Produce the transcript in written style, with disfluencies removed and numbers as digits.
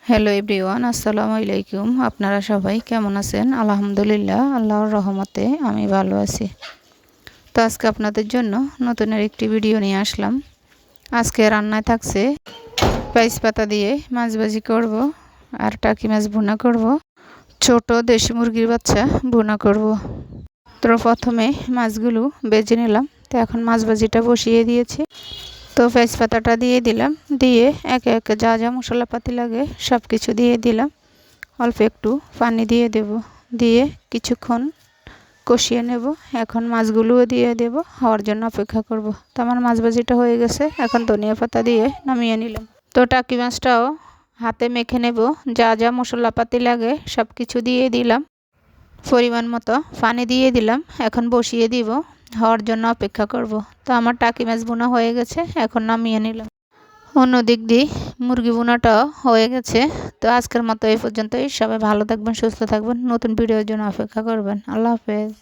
Hello everyone, আসসালামু আলাইকুম। আপনারা সবাই কেমন আছেন? আলহামদুলিল্লাহ, আল্লাহর রহমতে আমি ভালো আছি। তো আজকে আপনাদের জন্য নতুন একটি ভিডিও নিয়ে আসলাম। আজকে রান্নায় থাকছে পেঁয়াজ পাতা দিয়ে মাছ ভাজি করব, আর টাকি মাছ ভুনা করব, ছোট দেশি মুরগির বাচ্চা ভুনা করব। তো প্রথমে মাছগুলো ভেজে নিলাম। তো এখন মাছ ভাজিটা বসিয়ে দিয়েছি। তো পেঁয়াজ পাতাটা দিয়ে দিলাম, দিয়ে একে একে যা যা মশলাপাতি লাগে সব কিছু দিয়ে দিলাম। অল্প একটু পানি দিয়ে দেব, দিয়ে কিছুক্ষণ কষিয়ে নেব। এখন মাছগুলোও দিয়ে দেব, হওয়ার জন্য অপেক্ষা করব। তো আমার মাছ ভাজিটা হয়ে গেছে, এখন ধনিয়া পাতা দিয়ে নামিয়ে নিলাম। তো টাকি মাছটাও হাতে মেখে নেব, যা যা মশলাপাতি লাগে সব কিছু দিয়ে দিলাম। পরিমাণ মতো পানি দিয়ে দিলাম, এখন বসিয়ে দিব, হওয়ার জন্য অপেক্ষা করব। তো আমার টাকি মাছ বোনা হয়ে গেছে, এখন নামিয়ে নিলাম। অন্য দিক দিয়ে মুরগি বোনাটাও হয়ে গেছে। তো আজকের মতো এই পর্যন্তই। সবাই ভালো থাকবেন, সুস্থ থাকবেন। নতুন ভিডিওর জন্য অপেক্ষা করবেন। আল্লাহ হাফেজ।